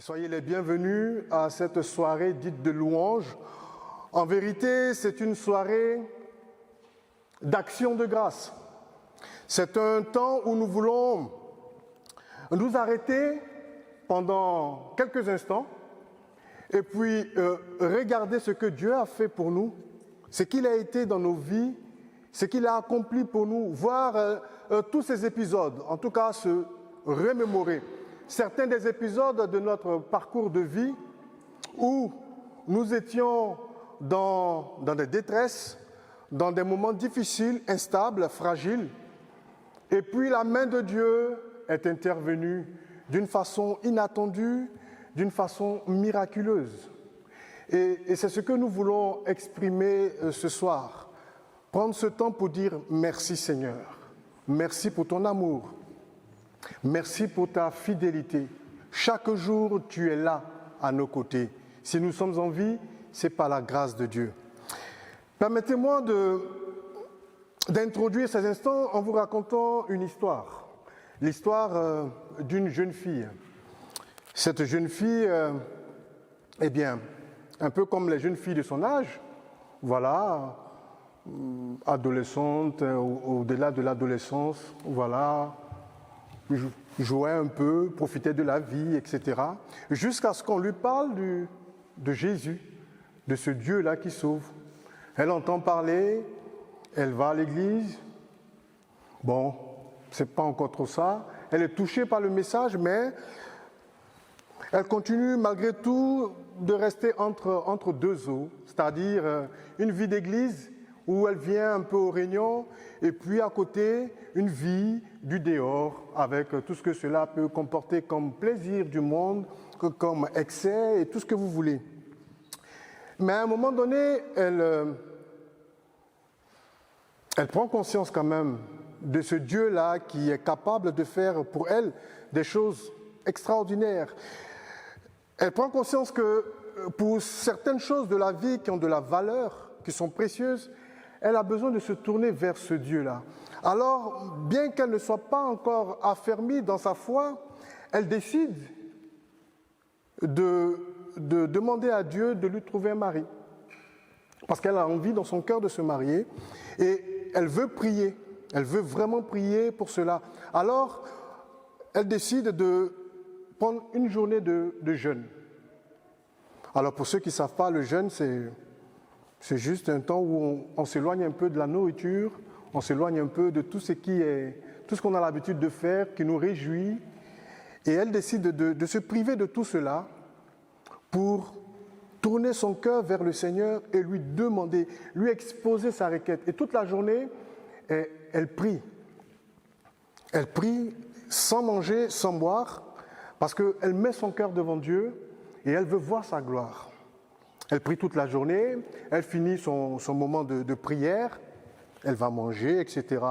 Soyez les bienvenus à cette soirée dite de louange. En vérité, c'est une soirée d'action de grâce. C'est un temps où nous voulons nous arrêter pendant quelques instants et puis regarder ce que Dieu a fait pour nous, ce qu'il a été dans nos vies, ce qu'il a accompli pour nous, voir tous ces épisodes, en tout cas se remémorer. Certains des épisodes de notre parcours de vie où nous étions dans des détresses, dans des moments difficiles, instables, fragiles. Et puis la main de Dieu est intervenue d'une façon inattendue, d'une façon miraculeuse. Et c'est ce que nous voulons exprimer ce soir. Prendre ce temps pour dire merci Seigneur. Merci pour ton amour. Merci pour ta fidélité. Chaque jour, tu es là à nos côtés. Si nous sommes en vie, c'est par la grâce de Dieu. Permettez-moi d'introduire ces instants en vous racontant une histoire. L'histoire d'une jeune fille. Cette jeune fille, eh bien, un peu comme les jeunes filles de son âge, voilà, adolescente, au-delà de l'adolescence, voilà, jouait un peu, profitait de la vie, etc. Jusqu'à ce qu'on lui parle de Jésus, de ce Dieu-là qui sauve. Elle entend parler, elle va à l'église. Bon, c'est pas encore trop ça. Elle est touchée par le message, mais elle continue malgré tout de rester entre deux eaux, c'est-à-dire une vie d'église où elle vient un peu aux réunions, et puis à côté, une vie du dehors, avec tout ce que cela peut comporter comme plaisir du monde, comme excès et tout ce que vous voulez. Mais à un moment donné, elle prend conscience quand même de ce Dieu-là qui est capable de faire pour elle des choses extraordinaires. Elle prend conscience que pour certaines choses de la vie qui ont de la valeur, qui sont précieuses, elle a besoin de se tourner vers ce Dieu-là. Alors, bien qu'elle ne soit pas encore affermie dans sa foi, elle décide de demander à Dieu de lui trouver un mari. Parce qu'elle a envie dans son cœur de se marier et elle veut prier. Elle veut vraiment prier pour cela. Alors, elle décide de prendre une journée de jeûne. Alors, pour ceux qui ne savent pas, le jeûne, c'est juste un temps où on s'éloigne un peu de la nourriture, on s'éloigne un peu de tout ce qu'on a l'habitude de faire, qui nous réjouit. Et elle décide de se priver de tout cela pour tourner son cœur vers le Seigneur et lui demander, lui exposer sa requête. Et toute la journée, elle prie. Elle prie sans manger, sans boire, parce qu'elle met son cœur devant Dieu et elle veut voir sa gloire. Elle prie toute la journée, elle finit son moment de prière, elle va manger, etc.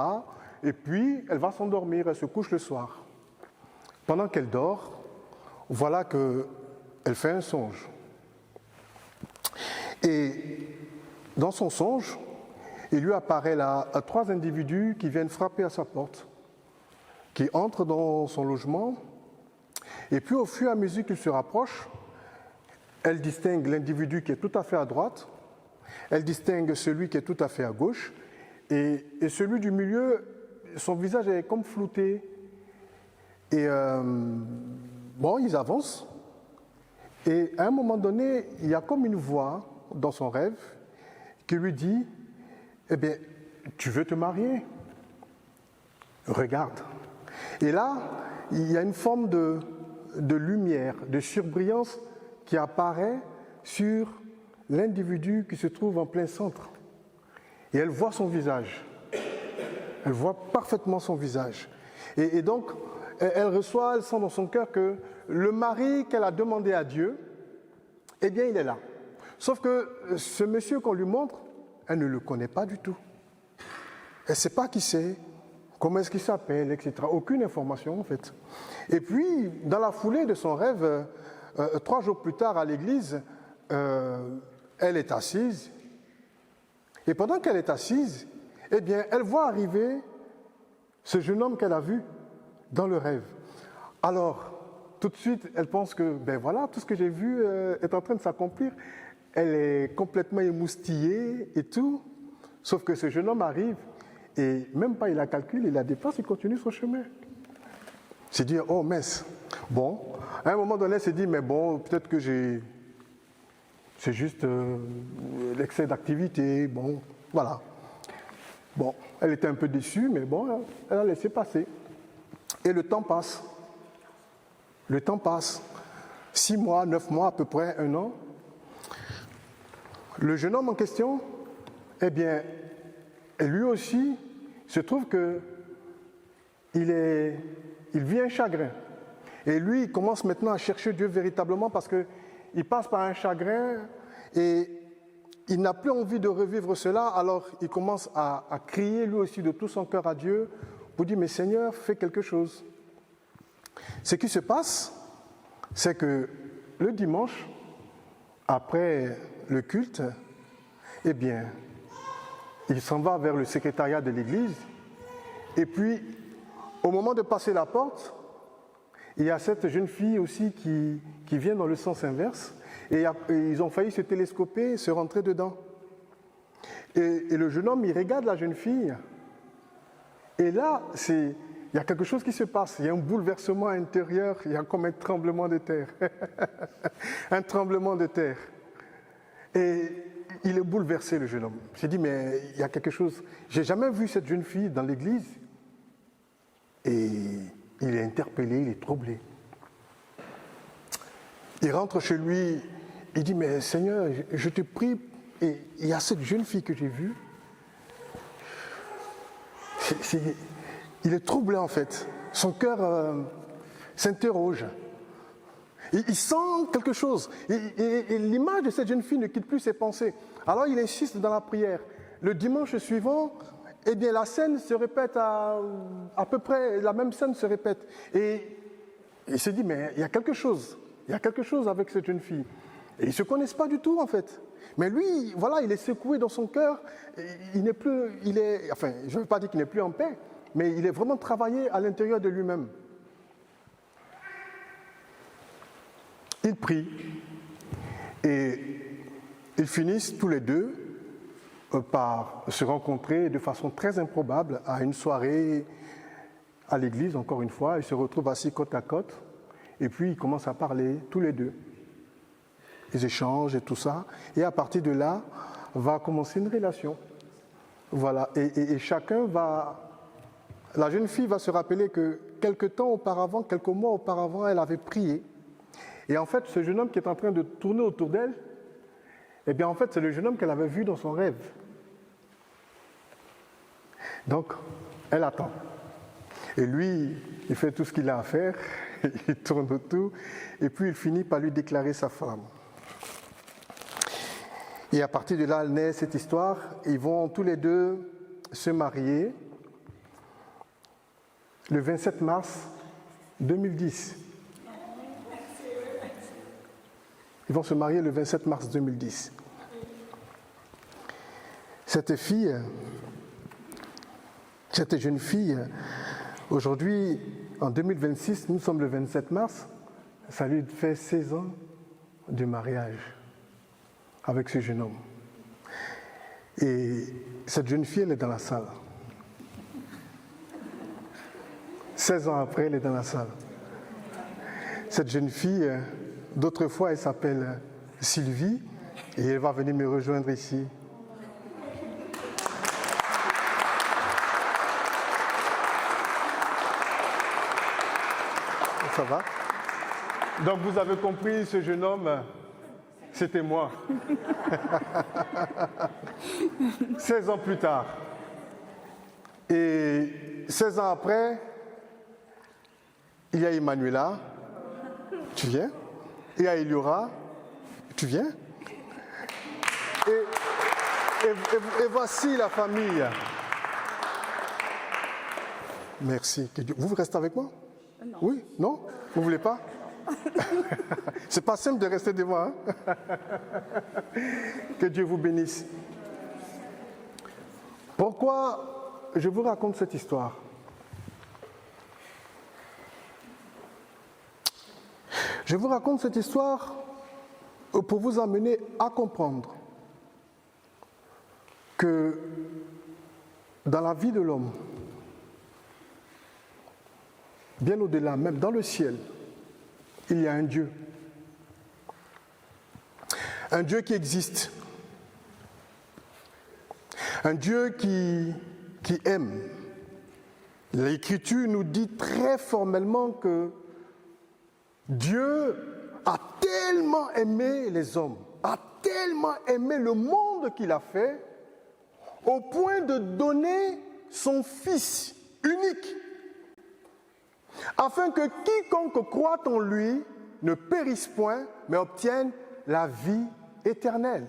Et puis, elle va s'endormir, elle se couche le soir. Pendant qu'elle dort, voilà qu'elle fait un songe. Et dans son songe, il lui apparaît là 3 individus qui viennent frapper à sa porte, qui entrent dans son logement. Et puis, au fur et à mesure qu'ils se rapprochent, elle distingue l'individu qui est tout à fait à droite, elle distingue celui qui est tout à fait à gauche, et celui du milieu, son visage est comme flouté. Et bon, ils avancent, et à un moment donné, il y a comme une voix dans son rêve qui lui dit « Eh bien, tu veux te marier ? Regarde. » Et là, il y a une forme de lumière, de surbrillance qui apparaît sur l'individu qui se trouve en plein centre. Et elle voit son visage. Elle voit parfaitement son visage. Et donc, elle sent dans son cœur que le mari qu'elle a demandé à Dieu, eh bien, il est là. Sauf que ce monsieur qu'on lui montre, elle ne le connaît pas du tout. Elle ne sait pas qui c'est, comment est-ce qu'il s'appelle, etc. Aucune information, en fait. Et puis, dans la foulée de son rêve, 3 jours plus tard à l'église, elle est assise. Et pendant qu'elle est assise, eh bien, elle voit arriver ce jeune homme qu'elle a vu dans le rêve. Alors, tout de suite, elle pense que, ben voilà, tout ce que j'ai vu est en train de s'accomplir. Elle est complètement émoustillée et tout. Sauf que ce jeune homme arrive et même pas il la calcule, il la dépasse, il continue son chemin. C'est dire, oh mince. Bon, à un moment donné, elle s'est dit, mais bon, peut-être que c'est juste l'excès d'activité, bon, voilà. Bon, elle était un peu déçue, mais bon, elle a laissé passer. Et le temps passe. Le temps passe. 6 mois, 9 mois, à peu près, 1 an. Le jeune homme en question, eh bien, lui aussi, se trouve que il vit un chagrin. Et lui, il commence maintenant à chercher Dieu véritablement parce qu'il passe par un chagrin et il n'a plus envie de revivre cela. Alors, il commence à crier lui aussi de tout son cœur à Dieu pour dire, mais Seigneur, fais quelque chose. Ce qui se passe, c'est que le dimanche, après le culte, eh bien, il s'en va vers le secrétariat de l'église et puis, au moment de passer la porte, il y a cette jeune fille aussi qui vient dans le sens inverse et ils ont failli se télescoper, se rentrer dedans. Et le jeune homme, il regarde la jeune fille et là, il y a quelque chose qui se passe, il y a un bouleversement intérieur, il y a comme un tremblement de terre. Un tremblement de terre. Et il est bouleversé, le jeune homme. Il s'est dit, mais il y a quelque chose. J'ai jamais vu cette jeune fille dans l'église. Et il est interpellé, il est troublé. Il rentre chez lui, il dit, mais Seigneur, je te prie, et il y a cette jeune fille que j'ai vue. Il est troublé en fait. Son cœur s'interroge. Il sent quelque chose. Et l'image de cette jeune fille ne quitte plus ses pensées. Alors il insiste dans la prière. Le dimanche suivant, eh bien la scène se répète à peu près, la même scène se répète. Et il se dit, mais il y a quelque chose. Il y a quelque chose avec cette jeune fille. Et ils ne se connaissent pas du tout en fait. Mais lui, voilà, il est secoué dans son cœur. Il n'est plus, enfin, je ne veux pas dire qu'il n'est plus en paix, mais il est vraiment travaillé à l'intérieur de lui-même. Ils prient et ils finissent tous les deux par se rencontrer de façon très improbable à une soirée à l'église, encore une fois. Ils se retrouvent assis côte à côte et puis ils commencent à parler tous les deux. Ils échangent et tout ça. Et à partir de là, va commencer une relation. Voilà. Et chacun va... La jeune fille va se rappeler que quelques mois auparavant, elle avait prié. Et en fait, ce jeune homme qui est en train de tourner autour d'elle, eh bien en fait, c'est le jeune homme qu'elle avait vu dans son rêve. Donc, elle attend. Et lui, il fait tout ce qu'il a à faire, il tourne autour, et puis il finit par lui déclarer sa femme. Et à partir de là, naît cette histoire. Ils vont tous les deux se marier le 27 mars 2010. Ils vont se marier le 27 mars 2010. Cette jeune fille, aujourd'hui, en 2026, nous sommes le 27 mars, ça lui fait 16 ans de mariage avec ce jeune homme. Et cette jeune fille, elle est dans la salle. 16 ans après, elle est dans la salle. Cette jeune fille, d'autrefois, elle s'appelle Sylvie et elle va venir me rejoindre ici. Ça va? Donc vous avez compris, ce jeune homme, c'était moi. 16 ans plus tard. Et 16 ans après, il y a Emmanuela. Tu viens? Il y a Eliora. Tu viens? Et voici la famille. Merci. Vous restez avec moi? Non. Oui? Non? Vous ne voulez pas? C'est pas simple de rester devant. Hein? Que Dieu vous bénisse. Pourquoi je vous raconte cette histoire? Je vous raconte cette histoire pour vous amener à comprendre que dans la vie de l'homme, bien au-delà, même dans le ciel, il y a un Dieu. Un Dieu qui existe. Un Dieu qui aime. L'Écriture nous dit très formellement que Dieu a tellement aimé les hommes, a tellement aimé le monde qu'il a fait, au point de donner son Fils unique, afin que quiconque croit en lui ne périsse point, mais obtienne la vie éternelle.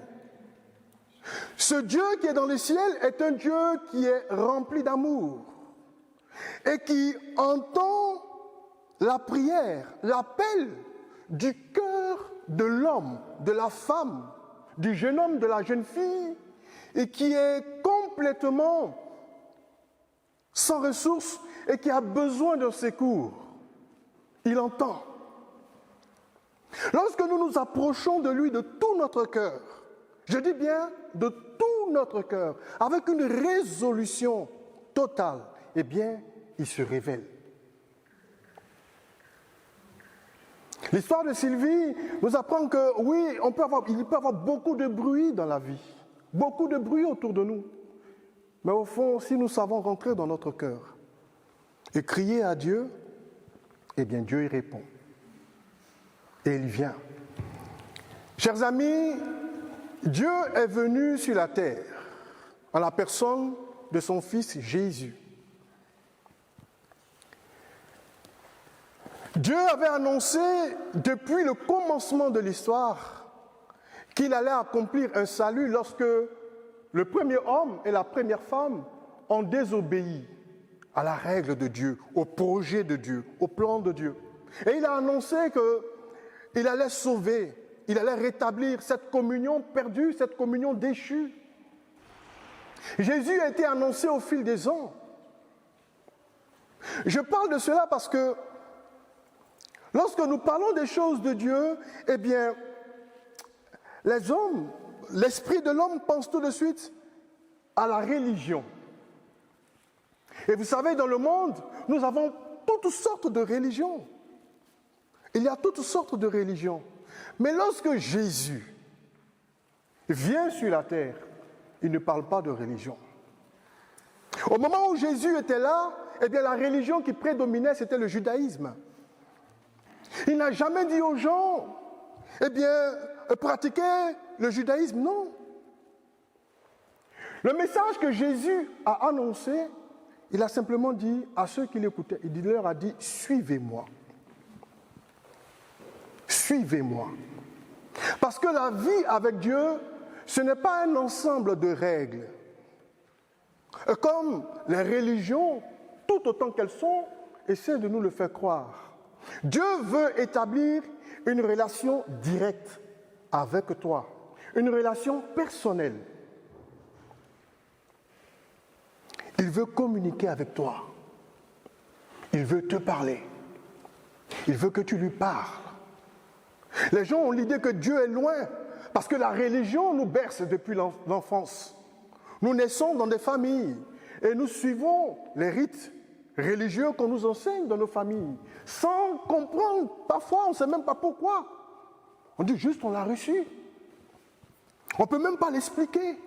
Ce Dieu qui est dans le ciel est un Dieu qui est rempli d'amour et qui entend la prière, l'appel du cœur de l'homme, de la femme, du jeune homme, de la jeune fille, et qui est complètement sans ressources et qui a besoin de secours. Il entend. Lorsque nous nous approchons de lui de tout notre cœur, je dis bien de tout notre cœur, avec une résolution totale, eh bien, il se révèle. L'histoire de Sylvie nous apprend que oui, il peut y avoir beaucoup de bruit dans la vie, beaucoup de bruit autour de nous. Mais au fond, si nous savons rentrer dans notre cœur et crier à Dieu, eh bien Dieu y répond. Et il vient. Chers amis, Dieu est venu sur la terre en la personne de son Fils Jésus. Dieu avait annoncé depuis le commencement de l'histoire qu'il allait accomplir un salut lorsque le premier homme et la première femme ont désobéi à la règle de Dieu, au projet de Dieu, au plan de Dieu. Et il a annoncé qu'il allait sauver, il allait rétablir cette communion perdue, cette communion déchue. Jésus a été annoncé au fil des ans. Je parle de cela parce que lorsque nous parlons des choses de Dieu, eh bien, les hommes, l'esprit de l'homme pense tout de suite à la religion. Et vous savez, dans le monde, nous avons toutes sortes de religions. Il y a toutes sortes de religions. Mais lorsque Jésus vient sur la terre, il ne parle pas de religion. Au moment où Jésus était là, eh bien, la religion qui prédominait, c'était le judaïsme. Il n'a jamais dit aux gens, eh bien, pratiquez le judaïsme, non. Le message que Jésus a annoncé, il a simplement dit à ceux qui l'écoutaient, il leur a dit, suivez-moi. Suivez-moi. Parce que la vie avec Dieu, ce n'est pas un ensemble de règles. Comme les religions, tout autant qu'elles sont, essaient de nous le faire croire. Dieu veut établir une relation directe avec toi, une relation personnelle. Il veut communiquer avec toi. Il veut te parler. Il veut que tu lui parles. Les gens ont l'idée que Dieu est loin parce que la religion nous berce depuis l'enfance. Nous naissons dans des familles et nous suivons les rites religieux qu'on nous enseigne dans nos familles sans comprendre. Parfois, on ne sait même pas pourquoi. On dit juste on l'a reçu. On ne peut même pas l'expliquer.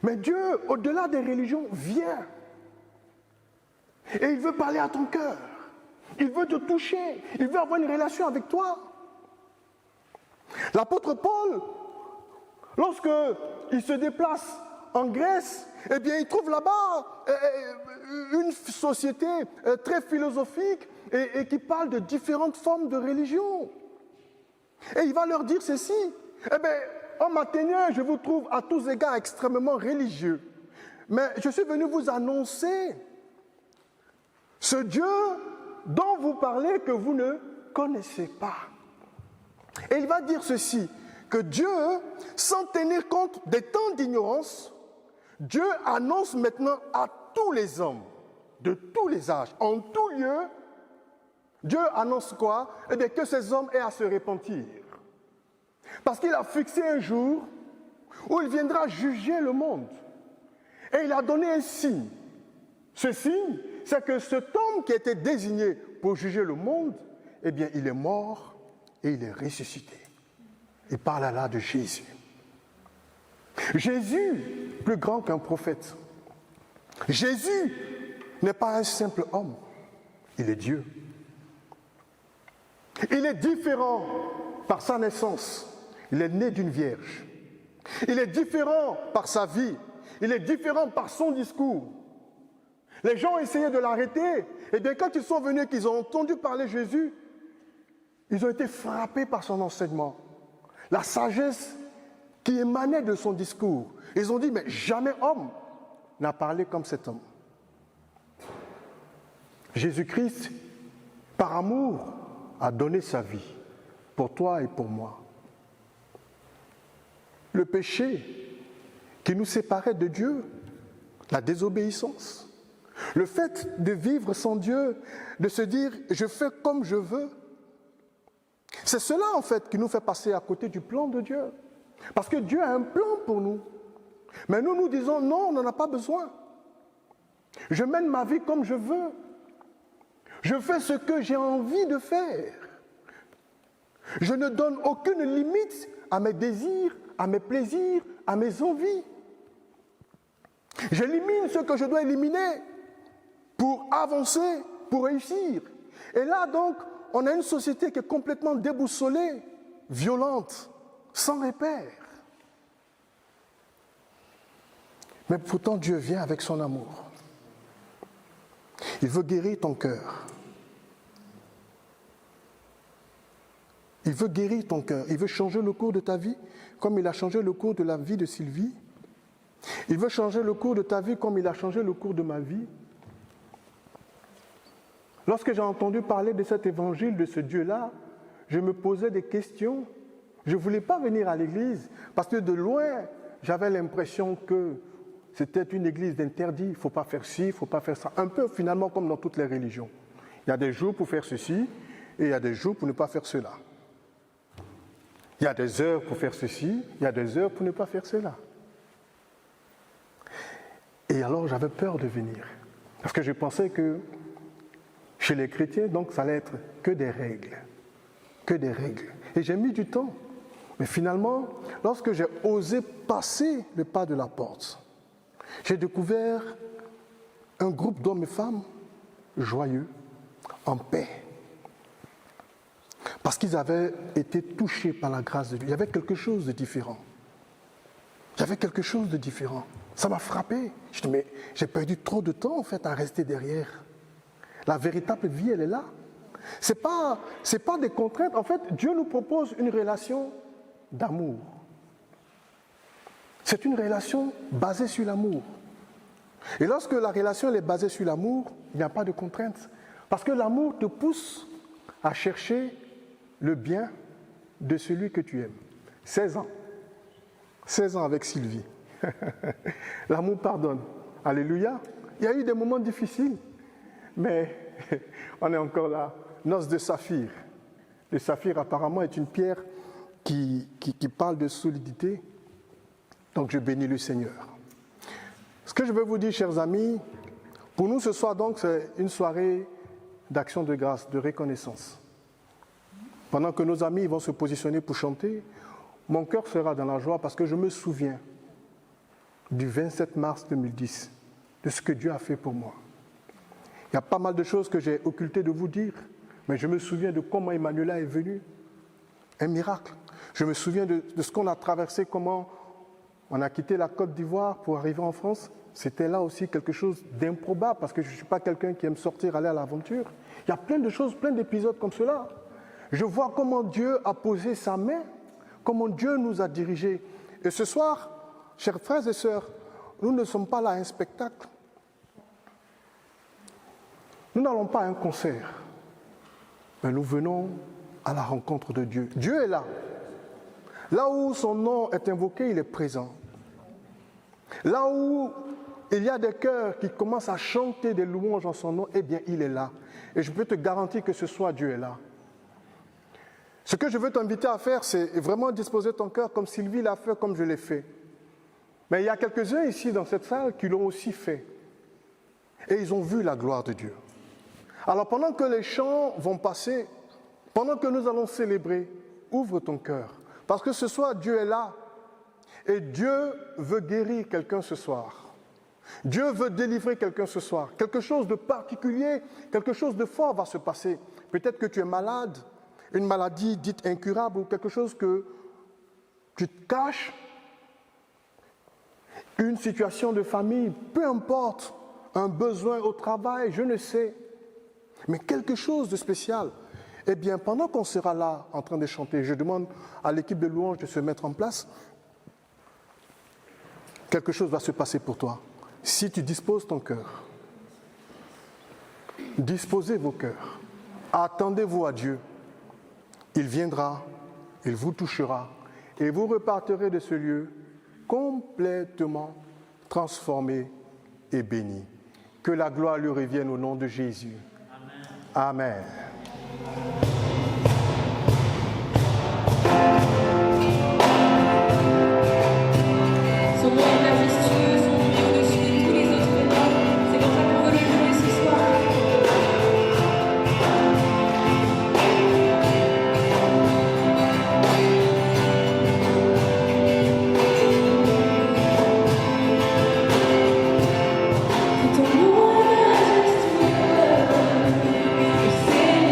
Mais Dieu, au-delà des religions, vient. Et il veut parler à ton cœur. Il veut te toucher. Il veut avoir une relation avec toi. L'apôtre Paul, lorsqu'il se déplace en Grèce, eh bien, il trouve là-bas une société très philosophique et qui parle de différentes formes de religion. Et il va leur dire ceci, eh bien, homme athénien, je vous trouve à tous égards extrêmement religieux. Mais je suis venu vous annoncer ce Dieu dont vous parlez que vous ne connaissez pas. Et il va dire ceci, que Dieu, sans tenir compte des temps d'ignorance, Dieu annonce maintenant à tous les hommes, de tous les âges, en tout lieu, Dieu annonce quoi? Eh bien, que ces hommes aient à se repentir. Parce qu'il a fixé un jour où il viendra juger le monde. Et il a donné un signe. Ce signe, c'est que cet homme qui était désigné pour juger le monde, eh bien, il est mort et il est ressuscité. Il parle là de Jésus. Jésus, plus grand qu'un prophète. Jésus n'est pas un simple homme, il est Dieu. Il est différent par sa naissance. Il est né d'une vierge. Il est différent par sa vie. Il est différent par son discours. Les gens ont essayé de l'arrêter. Et bien quand ils sont venus, qu'ils ont entendu parler de Jésus, ils ont été frappés par son enseignement. La sagesse qui émanait de son discours. Ils ont dit, mais jamais homme n'a parlé comme cet homme. Jésus-Christ, par amour, a donné sa vie pour toi et pour moi. Le péché qui nous séparait de Dieu, la désobéissance, le fait de vivre sans Dieu, de se dire « je fais comme je veux », c'est cela en fait qui nous fait passer à côté du plan de Dieu. Parce que Dieu a un plan pour nous. Mais nous nous disons « non, on n'en a pas besoin. Je mène ma vie comme je veux. Je fais ce que j'ai envie de faire. Je ne donne aucune limite à mes désirs, à mes plaisirs, à mes envies. J'élimine ce que je dois éliminer pour avancer, pour réussir. Et là donc, on a une société qui est complètement déboussolée, violente, sans repère. Mais pourtant Dieu vient avec son amour. Il veut guérir ton cœur. Il veut guérir ton cœur. Il veut changer le cours de ta vie comme il a changé le cours de la vie de Sylvie. Il veut changer le cours de ta vie comme il a changé le cours de ma vie. Lorsque j'ai entendu parler de cet évangile, de ce Dieu-là, je me posais des questions. Je ne voulais pas venir à l'église parce que de loin, j'avais l'impression que c'était une église d'interdit. Il ne faut pas faire ci, il ne faut pas faire ça. Un peu finalement comme dans toutes les religions. Il y a des jours pour faire ceci et il y a des jours pour ne pas faire cela. Il y a des heures pour faire ceci, il y a des heures pour ne pas faire cela. Et alors j'avais peur de venir. Parce que je pensais que chez les chrétiens, donc, ça allait être que des règles. Que des règles. Et j'ai mis du temps. Mais finalement, lorsque j'ai osé passer le pas de la porte, j'ai découvert un groupe d'hommes et femmes joyeux, en paix. Parce qu'ils avaient été touchés par la grâce de Dieu. Il y avait quelque chose de différent. Il y avait quelque chose de différent. Ça m'a frappé. Je dis, mais j'ai perdu trop de temps, en fait, à rester derrière. La véritable vie, elle est là. C'est pas des contraintes. En fait, Dieu nous propose une relation d'amour. C'est une relation basée sur l'amour. Et lorsque la relation elle est basée sur l'amour, il n'y a pas de contraintes. Parce que l'amour te pousse à chercher le bien de celui que tu aimes. 16 ans. 16 ans avec Sylvie. L'amour pardonne. Alléluia. Il y a eu des moments difficiles, mais on est encore là. Noce de saphir. Le saphir apparemment est une pierre qui parle de solidité. Donc je bénis le Seigneur. Ce que je veux vous dire, chers amis, pour nous ce soir donc c'est une soirée d'action de grâce, de reconnaissance. Pendant que nos amis vont se positionner pour chanter, mon cœur sera dans la joie parce que je me souviens du 27 mars 2010, de ce que Dieu a fait pour moi. Il y a pas mal de choses que j'ai occultées de vous dire, mais je me souviens de comment Emmanuela est venue. Un miracle. Je me souviens de ce qu'on a traversé, comment on a quitté la Côte d'Ivoire pour arriver en France. C'était là aussi quelque chose d'improbable parce que je ne suis pas quelqu'un qui aime sortir, aller à l'aventure. Il y a plein de choses, plein d'épisodes comme cela. Je vois comment Dieu a posé sa main, comment Dieu nous a dirigés. Et ce soir, chers frères et sœurs, nous ne sommes pas là à un spectacle. Nous n'allons pas à un concert, mais nous venons à la rencontre de Dieu. Dieu est là. Là où son nom est invoqué, il est présent. Là où il il y a des cœurs qui commencent à chanter des louanges en son nom, eh bien, il est là. Et je peux te garantir que ce soir, Dieu est là. Ce que je veux t'inviter à faire, c'est vraiment disposer ton cœur comme Sylvie l'a fait, comme je l'ai fait. Mais il y a quelques-uns ici dans cette salle qui l'ont aussi fait. Et ils ont vu la gloire de Dieu. Alors pendant que les chants vont passer, pendant que nous allons célébrer, ouvre ton cœur. Parce que ce soir, Dieu est là. Et Dieu veut guérir quelqu'un ce soir. Dieu veut délivrer quelqu'un ce soir. Quelque chose de particulier, quelque chose de fort va se passer. Peut-être que tu es malade, une maladie dite incurable ou quelque chose que tu te caches, une situation de famille, peu importe, un besoin au travail, je ne sais, mais quelque chose de spécial. Eh bien, pendant qu'on sera là en train de chanter, je demande à l'équipe de louange de se mettre en place, quelque chose va se passer pour toi. Si tu disposes ton cœur, disposez vos cœurs, attendez-vous à Dieu. Il viendra, il vous touchera et vous repartirez de ce lieu complètement transformé et béni. Que la gloire lui revienne au nom de Jésus. Amen. Amen. Son nom est majestueux, son nom est au-dessus de tous les autres noms. C'est pour ça qu'on veut le louer ce soir. Que ton nom est majestueux, Seigneur.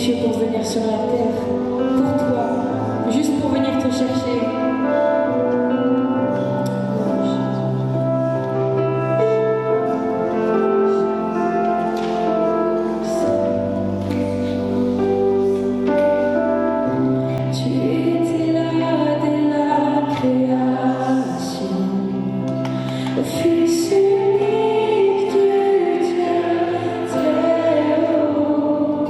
Dieu pour venir sur la terre, pour toi, juste pour venir te chercher. Tu étais là dès la création, le Fils unique du Dieu très haut.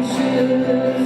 Seigneur.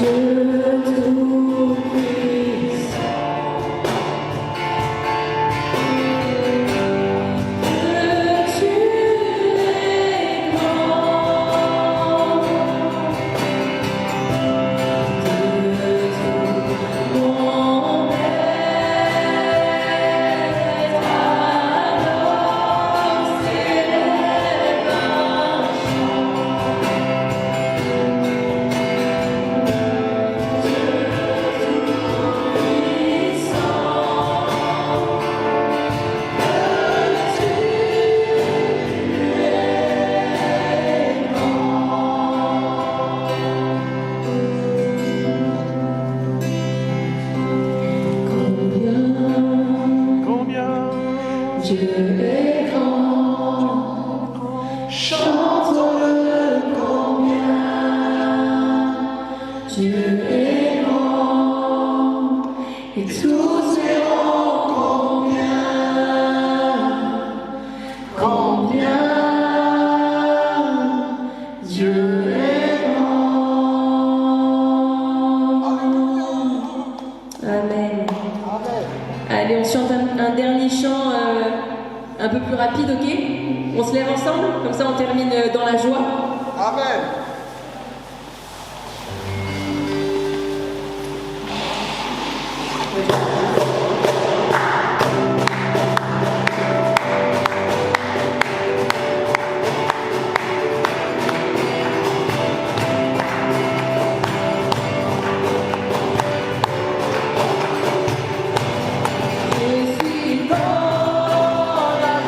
Amen. Allez, on chante un dernier chant un peu plus rapide, ok? On se lève ensemble, comme ça on termine dans la joie. Amen. Je suis dans la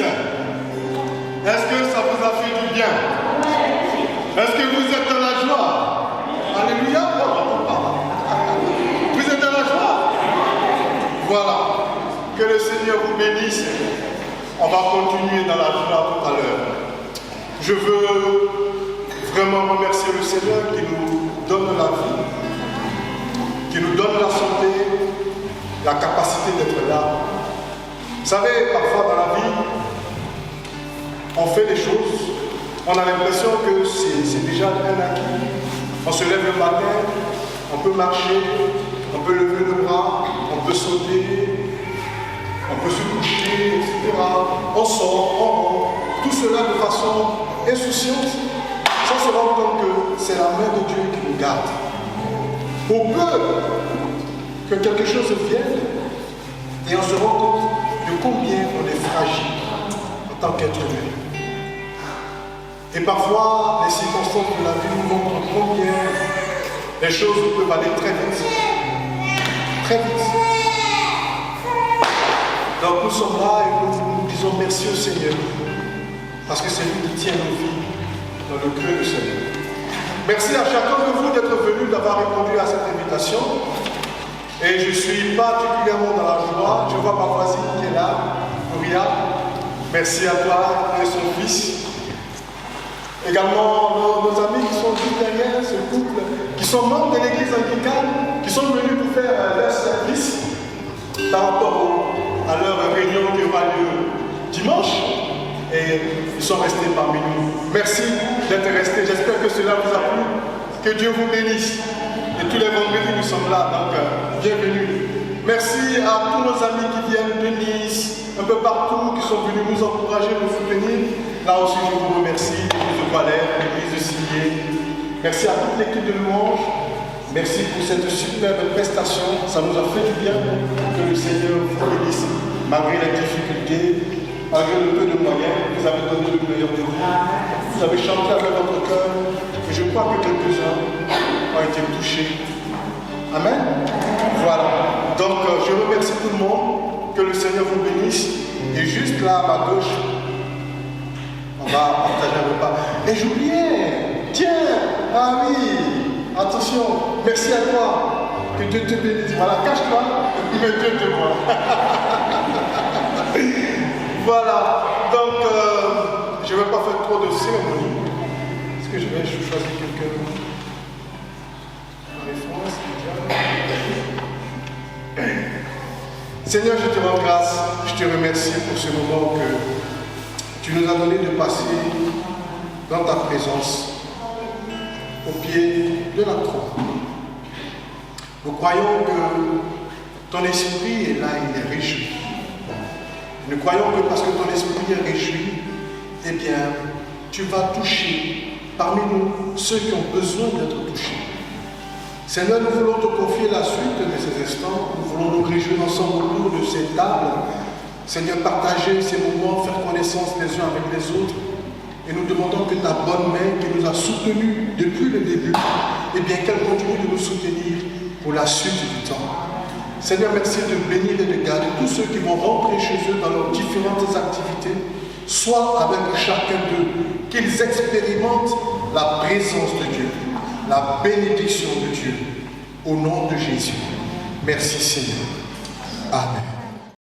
Est-ce que ça vous a fait du bien? Est-ce que vous êtes dans la joie? Alléluia. Vous êtes dans la joie? Voilà. Que le Seigneur vous bénisse. On va continuer dans la joie tout à l'heure. Je veux vraiment remercier le Seigneur qui nous donne la vie, qui nous donne la santé, la capacité d'être là. Vous savez, parfois dans la vie, on fait des choses, on a l'impression que c'est déjà un acquis. On se lève le matin, on peut marcher, on peut lever le bras, on peut sauter, on peut se coucher, etc. On sort, on rentre, tout cela de façon insouciante, sans se rendre compte que c'est la main de Dieu qui nous garde. Pour peu que quelque chose vienne, et on se rend compte de combien on est fragile en tant qu'être humain. Et parfois, les circonstances de la vie nous montrent combien les choses peuvent aller très vite. Très vite. Donc nous sommes là et nous disons merci au Seigneur. Parce que c'est lui qui tient nos vies dans le creux du Seigneur. Merci à chacun de vous d'être venu, d'avoir répondu à cette invitation. Et je suis particulièrement dans la joie. Je vois ma voisine qui est là, Gloria. Merci à toi et son fils. Également nos amis qui sont juste derrière, ce couple, qui sont membres de l'église anglicane, qui sont venus pour faire leur service par rapport à leur réunion qui aura lieu dimanche. Et ils sont restés parmi nous. Merci d'être restés. J'espère que cela vous a plu. Que Dieu vous bénisse. Et tous les vendredis, nous sommes là. Donc, bienvenue. Merci à tous nos amis qui viennent de Nice, un peu partout, qui sont venus nous encourager, nous soutenir. Là aussi, je vous remercie. L'église de Valère, l'église de Signé. Merci à toute l'équipe de louange. Merci pour cette superbe prestation. Ça nous a fait du bien. Que le Seigneur vous bénisse, malgré les difficultés. Malgré le peu de moyens, vous avez donné le meilleur de vous. Vous avez chanté avec votre cœur. Et je crois que quelques-uns ont été touchés. Amen. Voilà. Donc, je remercie tout le monde. Que le Seigneur vous bénisse. Et juste là, à ma gauche, on va partager un repas. Et j'oubliais. Tiens. Ah oui. Attention. Merci à toi. Que Dieu te bénisse. Voilà, cache-toi. Mais Dieu te voit. Voilà, donc je ne vais pas faire trop de cérémonie. Est-ce que je vais choisir quelqu'un en référence? Seigneur, je te rends grâce, je te remercie pour ce moment que tu nous as donné de passer dans ta présence au pied de la croix. Nous croyons que ton esprit est là, il est réjoui. Nous croyons que parce que ton esprit est réjoui, eh bien, tu vas toucher parmi nous ceux qui ont besoin d'être touchés. Seigneur, nous voulons te confier la suite de ces instants. Nous voulons nous réjouir ensemble autour de ces tables. Seigneur, partager ces moments, faire connaissance les uns avec les autres. Et nous demandons que ta bonne main qui nous a soutenus depuis le début, eh bien, qu'elle continue de nous soutenir pour la suite du temps. Seigneur, merci de bénir et de garder tous ceux qui vont rentrer chez eux dans leurs différentes activités, soit avec chacun d'eux, qu'ils expérimentent la présence de Dieu, la bénédiction de Dieu, au nom de Jésus. Merci Seigneur. Amen.